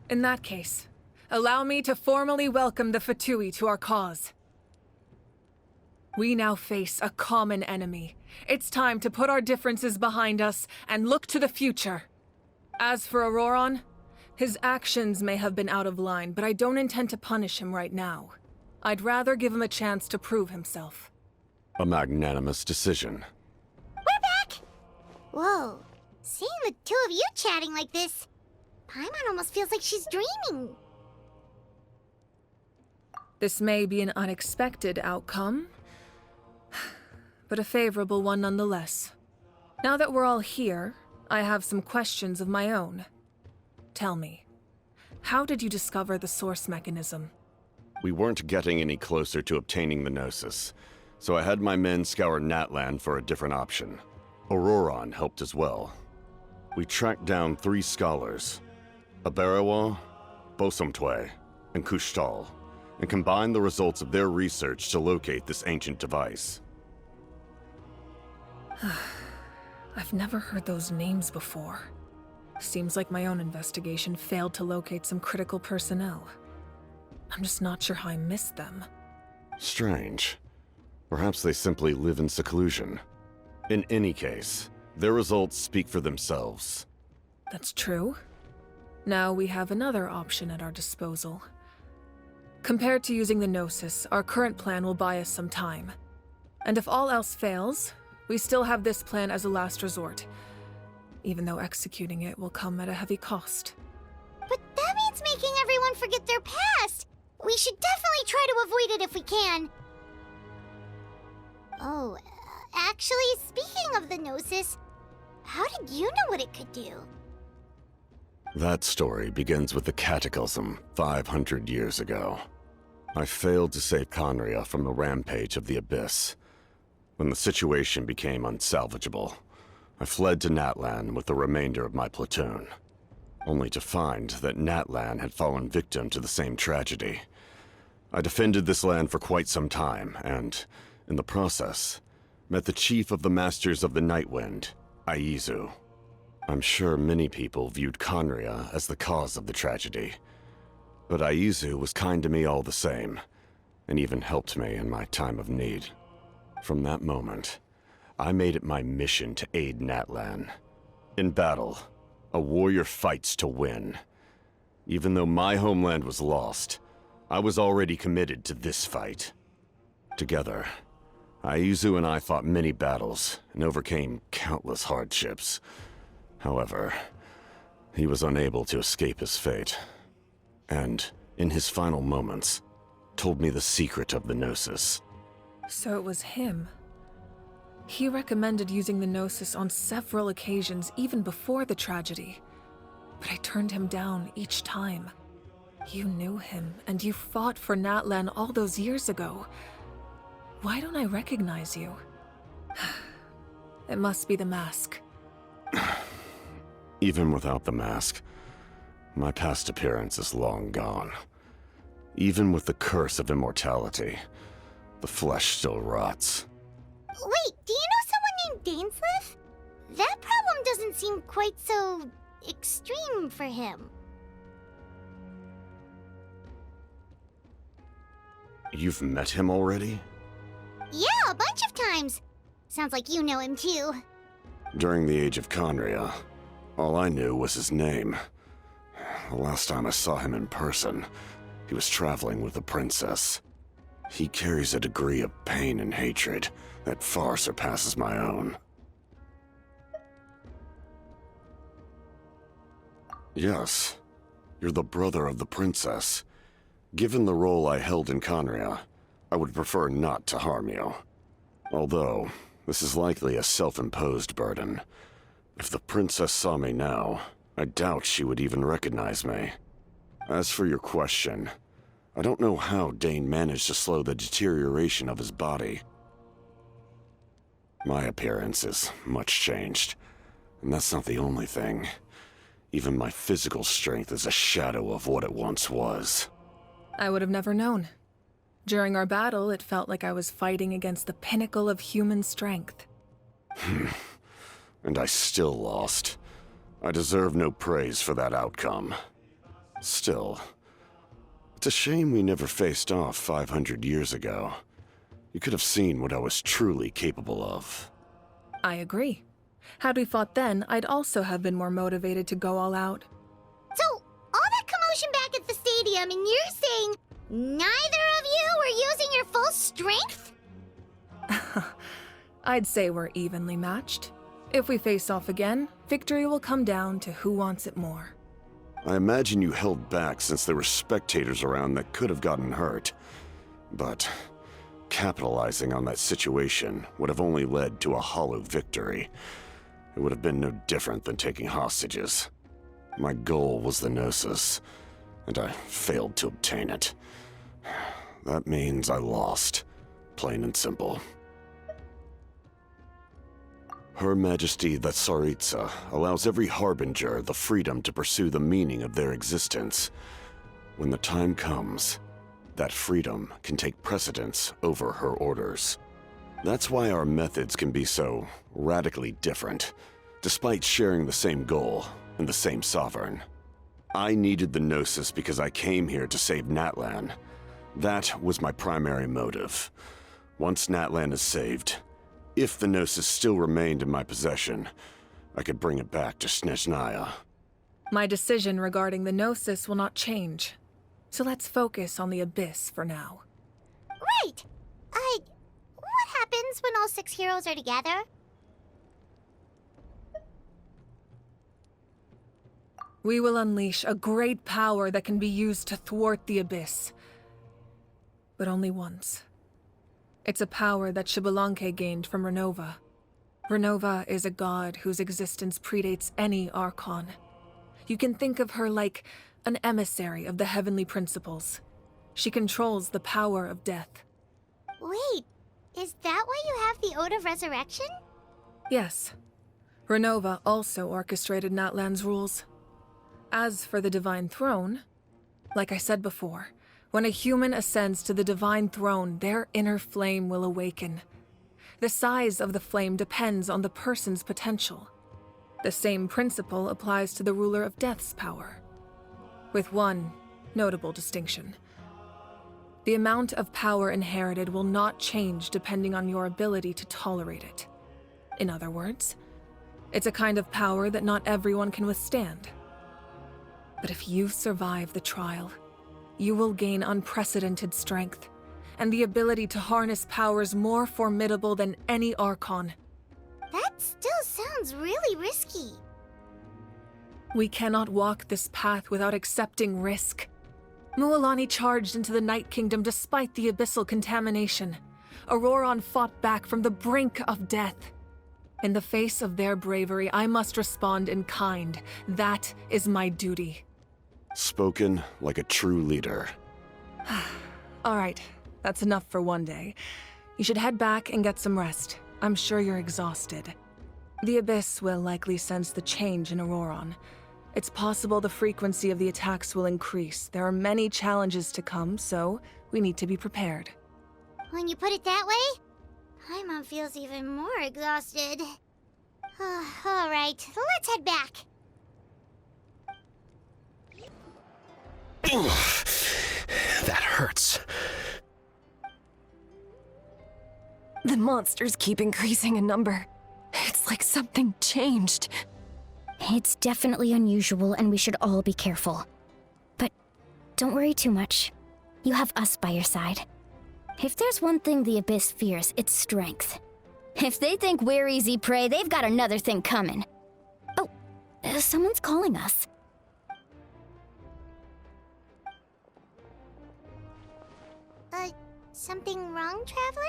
In that case, allow me to formally welcome the Fatui to our cause. We now face a common enemy. It's time to put our differences behind us and look to the future. As for Auroron, his actions may have been out of line, but I don't intend to punish him right now. I'd rather give him a chance to prove himself. A magnanimous decision. We're back! Whoa, seeing the two of you chatting like this, Paimon almost feels like she's dreaming. This may be an unexpected outcome, but a favorable one nonetheless. Now that we're all here, I have some questions of my own. Tell me, how did you discover the source mechanism? We weren't getting any closer to obtaining the Gnosis, so I had my men scour Natlan for a different option. Auroron helped as well. We tracked down 3 scholars, Aberawa, Bosomtwe, and Kushtal, and combined the results of their research to locate this ancient device. I've never heard those names before. Seems like my own investigation failed to locate some critical personnel. I'm just not sure how I missed them. Strange. Perhaps they simply live in seclusion. In any case, their results speak for themselves. That's true. Now we have another option at our disposal. Compared to using the Gnosis, our current plan will buy us some time. And if all else fails, we still have this plan as a last resort, even though executing it will come at a heavy cost. But that means making everyone forget their past! We should definitely try to avoid it if we can. Oh, actually, speaking of the Gnosis, how did you know what it could do? That story begins with the Cataclysm 500 years ago. I failed to save Conria from the rampage of the Abyss. When the situation became unsalvageable, I fled to Natlan with the remainder of my platoon, only to find that Natlan had fallen victim to the same tragedy. I defended this land for quite some time, and, in the process, met the chief of the Masters of the Nightwind, Aizu. I'm sure many people viewed Conria as the cause of the tragedy, but Aizu was kind to me all the same, and even helped me in my time of need. From that moment, I made it my mission to aid Natlan. In battle, a warrior fights to win. Even though my homeland was lost, I was already committed to this fight. Together, Aizu and I fought many battles and overcame countless hardships. However, he was unable to escape his fate, and, in his final moments, told me the secret of the Gnosis. So it was him. He recommended using the Gnosis on several occasions, even before the tragedy. But I turned him down each time. You knew him, and you fought for Natlan all those years ago. Why don't I recognize you? It must be the mask. Even without the mask, my past appearance is long gone. Even with the curse of immortality, the flesh still rots. Wait, do you know someone named Dainsleif? That problem doesn't seem quite so extreme for him. You've met him already? Yeah, a bunch of times. Sounds like you know him too. During the age of Conria, all I knew was his name. The last time I saw him in person, he was traveling with the princess. He carries a degree of pain and hatred that far surpasses my own. Yes, you're the brother of the princess. Given the role I held in Conria, I would prefer not to harm you. Although, this is likely a self-imposed burden. If the princess saw me now, I doubt she would even recognize me. As for your question, I don't know how Dane managed to slow the deterioration of his body. My appearance is much changed, and that's not the only thing. Even my physical strength is a shadow of what it once was. I would have never known. During our battle, it felt like I was fighting against the pinnacle of human strength. And I still lost. I deserve no praise for that outcome. Still, it's a shame we never faced off 500 years ago. You could have seen what I was truly capable of. I agree. Had we fought then, I'd also have been more motivated to go all out. So, all that commotion back at the stadium, and you're saying neither of you were using your full strength? I'd say we're evenly matched. If we face off again, victory will come down to who wants it more. I imagine you held back since there were spectators around that could have gotten hurt. But capitalizing on that situation would have only led to a hollow victory. It would have been no different than taking hostages. My goal was the Gnosis, and I failed to obtain it. That means I lost, plain and simple. Her Majesty the Tsaritsa allows every harbinger the freedom to pursue the meaning of their existence. When the time comes, that freedom can take precedence over her orders. That's why our methods can be so radically different, despite sharing the same goal and the same sovereign. I needed the Gnosis because I came here to save Natlan. That was my primary motive. Once Natlan is saved, if the Gnosis still remained in my possession, I could bring it back to Snezhnaya. My decision regarding the Gnosis will not change. So let's focus on the Abyss for now. Right! What happens when all 6 heroes are together? We will unleash a great power that can be used to thwart the Abyss. But only once. It's a power that Xbalanque gained from Renova. Renova is a god whose existence predates any Archon. You can think of her like an emissary of the heavenly principles. She controls the power of death. Wait, is that why you have the Ode of Resurrection? Yes. Renova also orchestrated Natlan's rules. As for the Divine Throne, like I said before, when a human ascends to the Divine Throne, their inner flame will awaken. The size of the flame depends on the person's potential. The same principle applies to the ruler of Death's power, with one notable distinction. The amount of power inherited will not change depending on your ability to tolerate it. In other words, it's a kind of power that not everyone can withstand. But if you survive the trial, you will gain unprecedented strength, and the ability to harness powers more formidable than any Archon. That still sounds really risky. We cannot walk this path without accepting risk. Mualani charged into the Night Kingdom despite the abyssal contamination. Auroron fought back from the brink of death. In the face of their bravery, I must respond in kind. That is my duty. Spoken like a true leader. All right, that's enough for one day. You should head back and get some rest. I'm sure you're exhausted. The Abyss will likely sense the change in Auroron. It's possible the frequency of the attacks will increase. There are many challenges to come, so we need to be prepared. When you put it that way, Paimon feels even more exhausted. All right, let's head back. That hurts. The monsters keep increasing in number. It's like something changed. It's definitely unusual and we should all be careful. But don't worry too much. You have us by your side. If there's one thing the Abyss fears, it's strength. If they think we're easy prey, they've got another thing coming. Oh, someone's calling us. Something wrong, Traveler?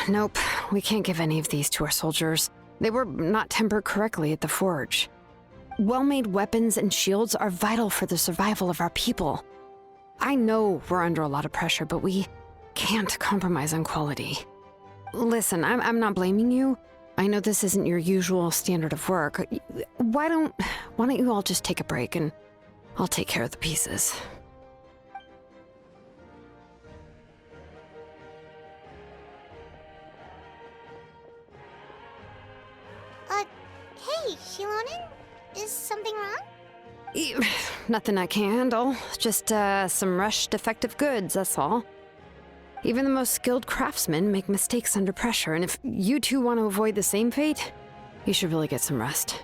Nope. We can't give any of these to our soldiers. They were not tempered correctly at the forge. Well-made weapons and shields are vital for the survival of our people. I know we're under a lot of pressure, but we can't compromise on quality. Listen, I'm not blaming you. I know this isn't your usual standard of work. Why don't you all just take a break and I'll take care of the pieces. Hey, Shilonen? Is something wrong? Nothing I can handle. Just, some rushed defective goods, that's all. Even the most skilled craftsmen make mistakes under pressure, and if you two want to avoid the same fate, you should really get some rest.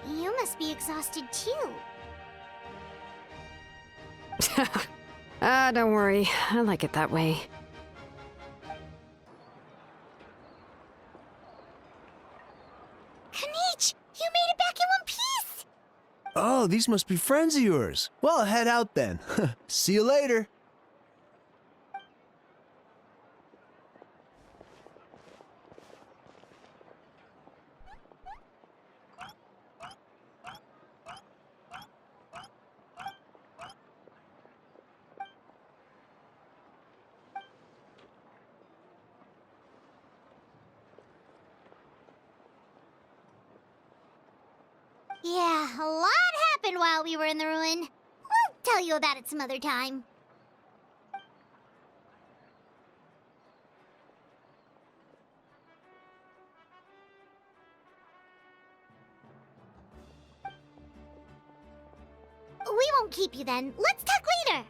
You must be exhausted too. Don't worry. I like it that way. Kanich, you made it back in one piece! Oh, these must be friends of yours. Well, head out then. See you later. Yeah, a lot happened while we were in the ruin. We'll tell you about it some other time. We won't keep you then. Let's talk later.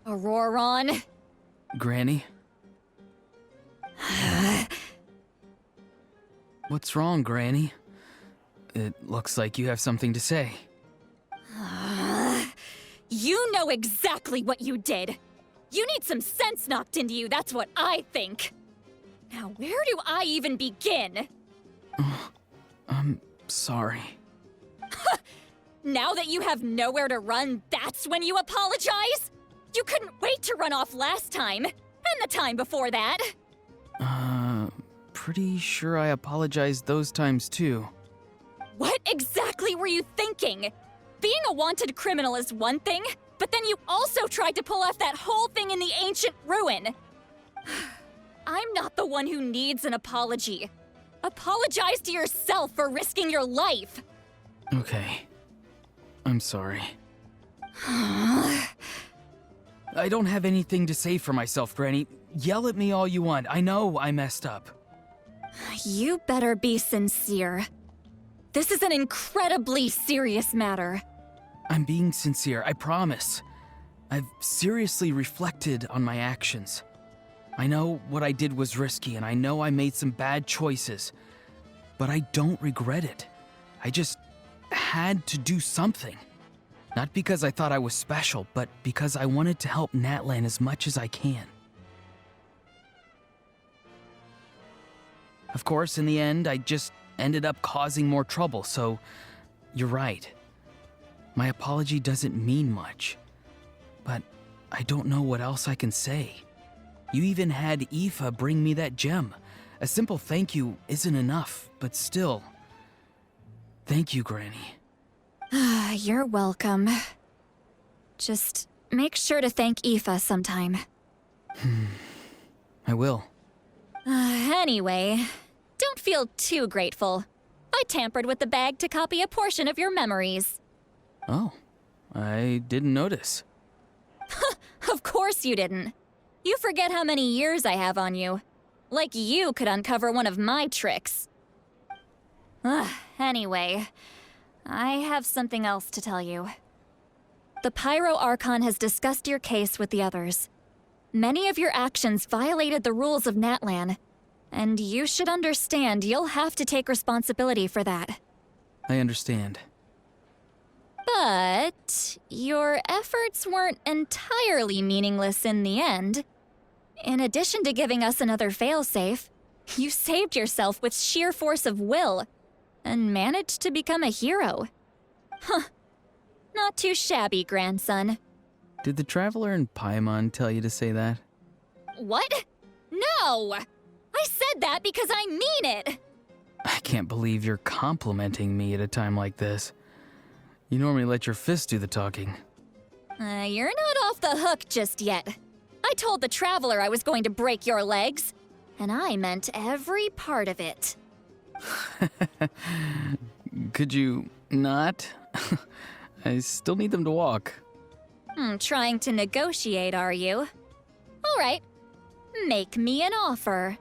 Auroron. Granny? What's wrong, Granny? It looks like you have something to say. You know exactly what you did. You need some sense knocked into you, that's what I think. Now, where do I even begin? I'm sorry. Now that you have nowhere to run, that's when you apologize? You couldn't wait to run off last time, and the time before that. Pretty sure I apologized those times too. What exactly were you thinking? Being a wanted criminal is one thing, but then you also tried to pull off that whole thing in the ancient ruin. I'm not the one who needs an apology. Apologize to yourself for risking your life. Okay. I'm sorry. I don't have anything to say for myself, Granny. Yell at me all you want. I know I messed up. You better be sincere. This is an incredibly serious matter. I'm being sincere, I promise. I've seriously reflected on my actions. I know what I did was risky, and I know I made some bad choices. But I don't regret it. I just had to do something. Not because I thought I was special, but because I wanted to help Natlan as much as I can. Of course, in the end, I just ended up causing more trouble, so you're right. My apology doesn't mean much, but I don't know what else I can say. You even had Aoife bring me that gem. A simple thank you isn't enough, but still. Thank you, Granny. You're welcome. Just make sure to thank Aoife sometime. I will. Anyway, don't feel too grateful. I tampered with the bag to copy a portion of your memories. Oh, I didn't notice. Of course you didn't. You forget how many years I have on you. Like you could uncover one of my tricks. Anyway, I have something else to tell you. The Pyro Archon has discussed your case with the others. Many of your actions violated the rules of Natlan, and you should understand you'll have to take responsibility for that. I understand. But your efforts weren't entirely meaningless in the end. In addition to giving us another failsafe, you saved yourself with sheer force of will and managed to become a hero. Not too shabby, grandson. Did the Traveler in Paimon tell you to say that? What? No! I said that because I mean it! I can't believe you're complimenting me at a time like this. You normally let your fists do the talking. You're not off the hook just yet. I told the Traveler I was going to break your legs, and I meant every part of it. Could you not? I still need them to walk. Trying to negotiate, are you? All right. Make me an offer.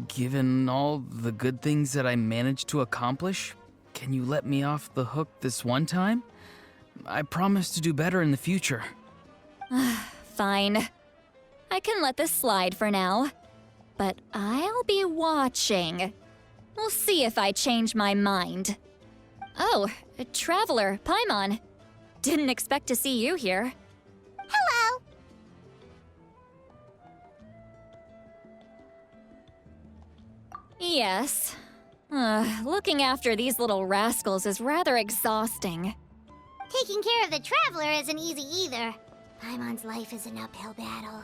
Given all the good things that I managed to accomplish, can you let me off the hook this one time? I promise to do better in the future. Fine. I can let this slide for now. But I'll be watching. We'll see if I change my mind. Oh, Traveler, Paimon. Didn't expect to see you here. Hello! Yes. Looking after these little rascals is rather exhausting. Taking care of the Traveler isn't easy either. Paimon's life is an uphill battle.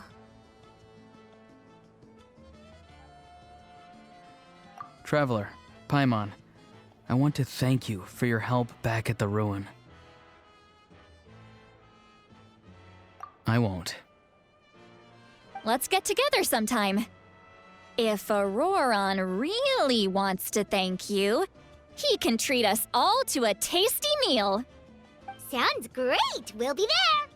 Traveler, Paimon, I want to thank you for your help back at the ruin. I won't. Let's get together sometime. If Auroron really wants to thank you, he can treat us all to a tasty meal. Sounds great! We'll be there!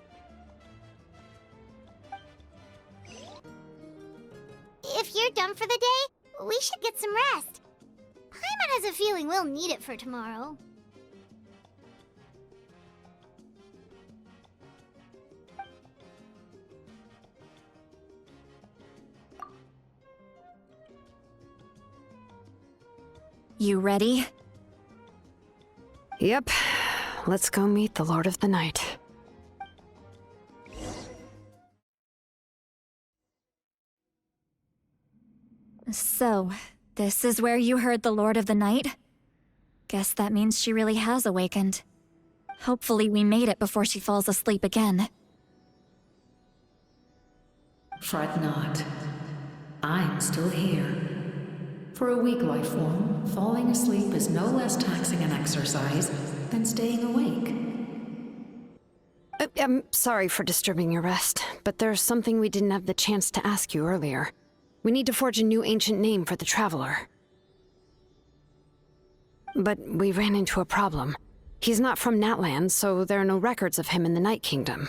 If you're done for the day, we should get some rest. Paimon has a feeling we'll need it for tomorrow. You ready? Yep. Let's go meet the Lord of the Night. So, this is where you heard the Lord of the Night? Guess that means she really has awakened. Hopefully we made it before she falls asleep again. Fret not. I'm still here. For a weak life form, falling asleep is no less taxing an exercise than staying awake. I'm sorry for disturbing your rest, but there's something we didn't have the chance to ask you earlier. We need to forge a new ancient name for the Traveler. But we ran into a problem. He's not from Natlan, so there are no records of him in the Night Kingdom.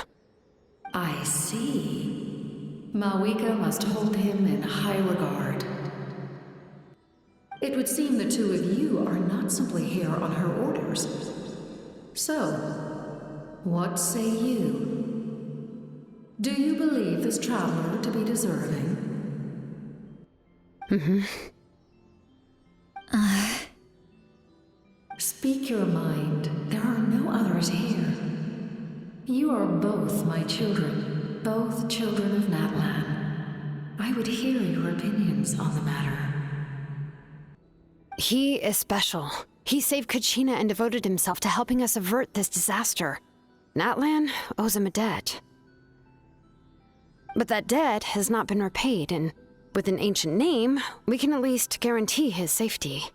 I see. Malwika must hold him in high regard. It would seem the two of you are not simply here on her orders. So, what say you? Do you believe this Traveler to be deserving? Speak your mind. There are no others here. You are both my children, both children of Natlan. I would hear your opinions on the matter. He is special. He saved Kachina and devoted himself to helping us avert this disaster. Natlan owes him a debt. But that debt has not been repaid, and with an ancient name, we can at least guarantee his safety.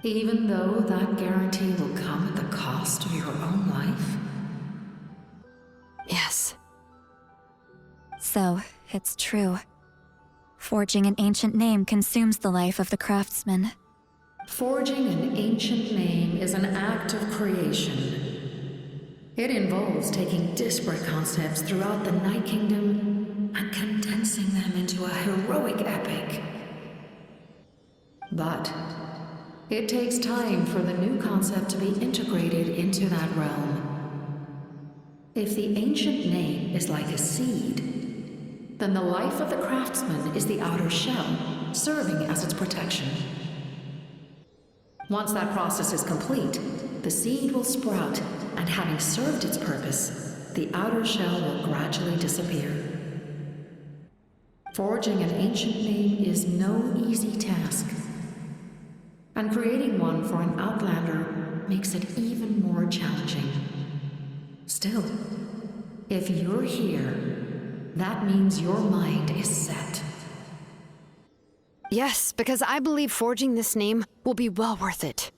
Even though that guarantee will come at the cost of your own life? Yes. So, it's true. Forging an ancient name consumes the life of the craftsman. Forging an ancient name is an act of creation. It involves taking disparate concepts throughout the Night Kingdom and condensing them into a heroic epic. But it takes time for the new concept to be integrated into that realm. If the ancient name is like a seed, then the life of the craftsman is the outer shell, serving as its protection. Once that process is complete, the seed will sprout, and having served its purpose, the outer shell will gradually disappear. Forging an ancient name is no easy task, and creating one for an outlander makes it even more challenging. Still, if you're here, that means your mind is set. Yes, because I believe forging this name will be well worth it.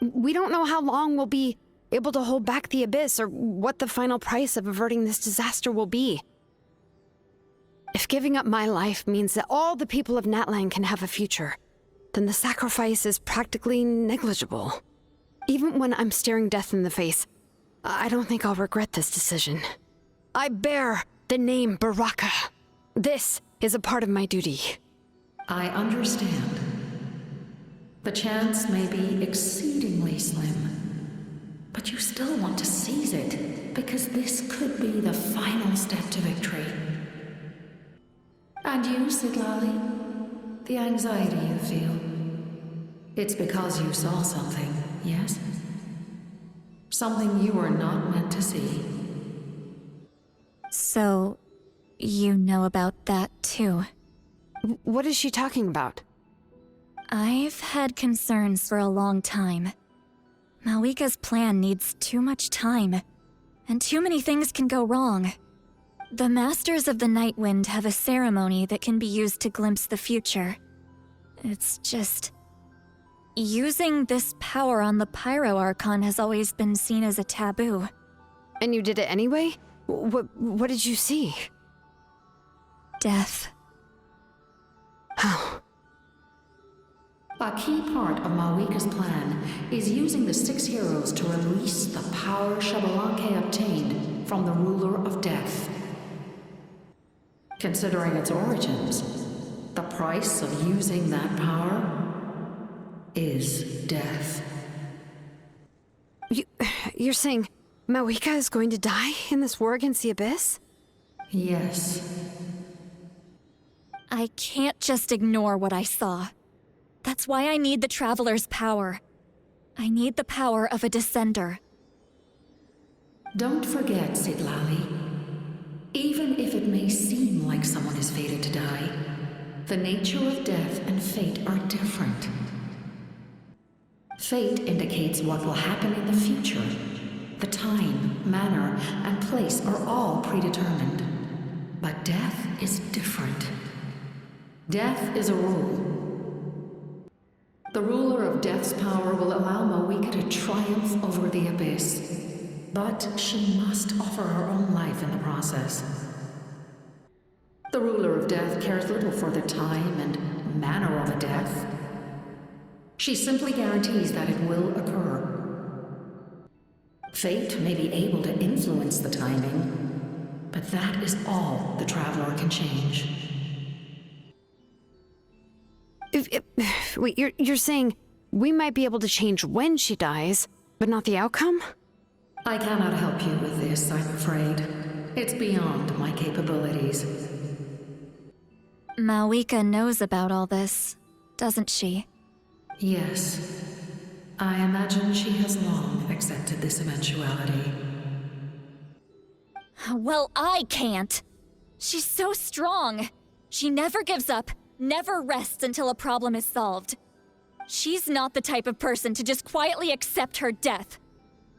We don't know how long we'll be able to hold back the Abyss or what the final price of averting this disaster will be. If giving up my life means that all the people of Natlan can have a future, then the sacrifice is practically negligible. Even when I'm staring death in the face, I don't think I'll regret this decision. I bear the name Baraka. This is a part of my duty. I understand. The chance may be exceedingly slim, but you still want to seize it, because this could be the final step to victory. And you, Siglali? The anxiety you feel. It's because you saw something, yes? Something you were not meant to see. So, you know about that too. What is she talking about? I've had concerns for a long time. Malika's plan needs too much time, and too many things can go wrong. The Masters of the Night Wind have a ceremony that can be used to glimpse the future. It's just... using this power on the Pyro Archon has always been seen as a taboo. And you did it anyway? What did you see? Death. How? A key part of Malika's plan is using the 6 heroes to release the power Xbalanque obtained from the Ruler of Death. Considering its origins, the price of using that power is death. You're saying Malika is going to die in this war against the Abyss? Yes. I can't just ignore what I saw. That's why I need the Traveler's power. I need the power of a Descender. Don't forget, Siglali. Even if it may seem like someone is fated to die, the nature of death and fate are different. Fate indicates what will happen in the future. The time, manner, and place are all predetermined. But death is different. Death is a rule. The ruler of Death's power will allow Malika to triumph over the Abyss, but she must offer her own life in the process. The ruler of Death cares little for the time and manner of a death. She simply guarantees that it will occur. Fate may be able to influence the timing, but that is all the Traveler can change. Wait, you're saying we might be able to change when she dies, but not the outcome? I cannot help you with this, I'm afraid. It's beyond my capabilities. Malika knows about all this, doesn't she? Yes. I imagine she has long accepted this eventuality. Well, I can't. She's so strong. She never gives up, never rests until a problem is solved. She's not the type of person to just quietly accept her death.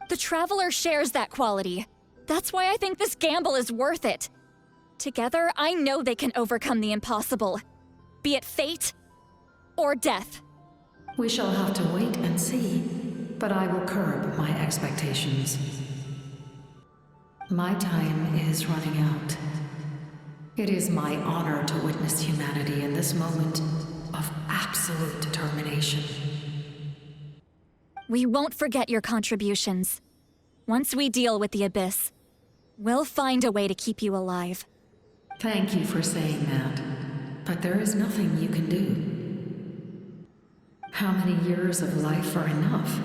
The Traveler shares that quality. That's why I think this gamble is worth it. Together, I know they can overcome the impossible. Be it fate or death. We shall have to wait and see, but I will curb my expectations. My time is running out. It is my honor to witness humanity in this moment of absolute determination. We won't forget your contributions. Once we deal with the Abyss, we'll find a way to keep you alive. Thank you for saying that, but there is nothing you can do. How many years of life are enough?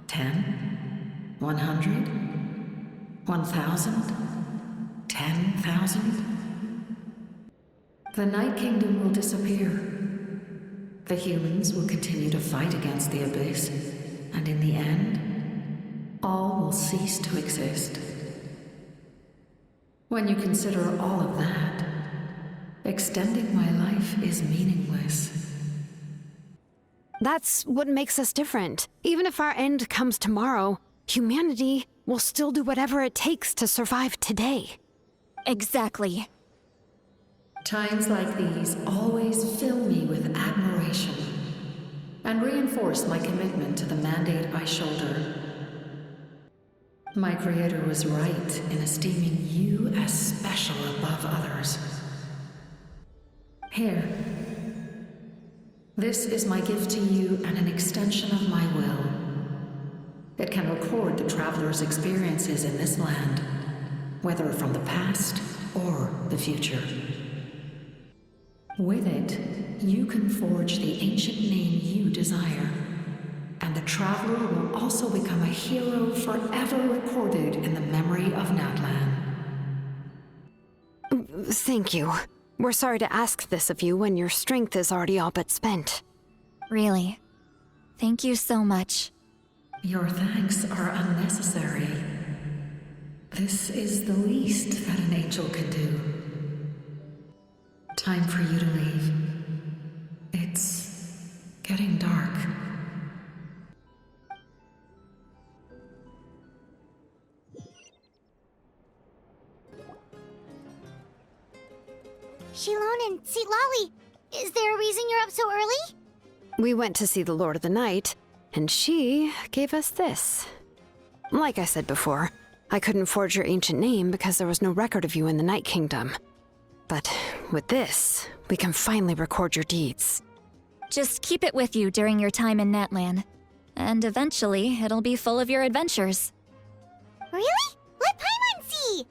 10? 100? 1,000? 10,000? The Night Kingdom will disappear. The humans will continue to fight against the Abyss, and in the end, all will cease to exist. When you consider all of that, extending my life is meaningless. That's what makes us different. Even if our end comes tomorrow, humanity will still do whatever it takes to survive today. Exactly. Times like these always fill me with admiration and reinforce my commitment to the mandate I shoulder. My creator was right in esteeming you as special above others. Here. This is my gift to you and an extension of my will. It can record the traveler's experiences in this land, whether from the past or the future. With it, you can forge the ancient name you desire, and the traveler will also become a hero forever recorded in the memory of Natlan. Thank you. We're sorry to ask this of you when your strength is already all but spent. Really. Thank you so much. Your thanks are unnecessary. This is the least that an angel can do. Time for you to leave. It's getting dark. Shilon and Seat Lolly, is there a reason you're up so early? We went to see the Lord of the Night, and she gave us this. Like I said before, I couldn't forge your ancient name because there was no record of you in the Night Kingdom. But with this, we can finally record your deeds. Just keep it with you during your time in Natlan. And eventually, it'll be full of your adventures. Really? Let Paimon see!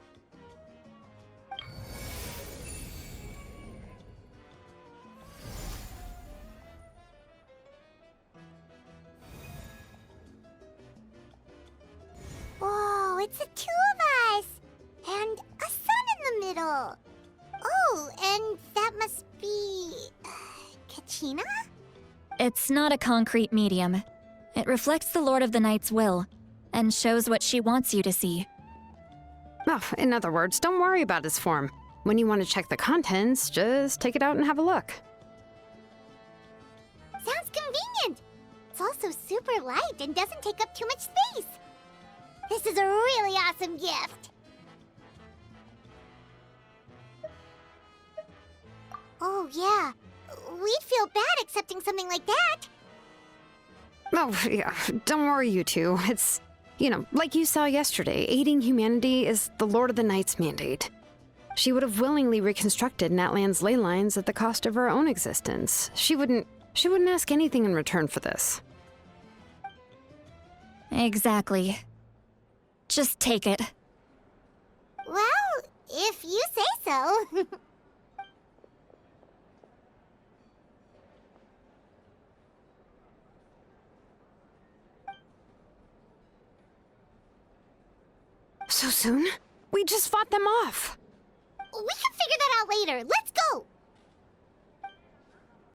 Whoa, it's the two of us! And a sun in the middle! Oh, and that must be... Kachina? It's not a concrete medium. It reflects the Lord of the Night's will, and shows what she wants you to see. Oh, in other words, don't worry about his form. When you want to check the contents, just take it out and have a look. Sounds convenient! It's also super light and doesn't take up too much space. This is a really awesome gift! Oh, yeah. We'd feel bad accepting something like that. Oh, yeah, don't worry, you two. It's, like you saw yesterday, aiding humanity is the Lord of the Night's mandate. She would have willingly reconstructed Natlan's ley lines at the cost of her own existence. She wouldn't ask anything in return for this. Exactly. Just take it. Well, if you say so. So soon? We just fought them off. We can figure that out later. Let's go!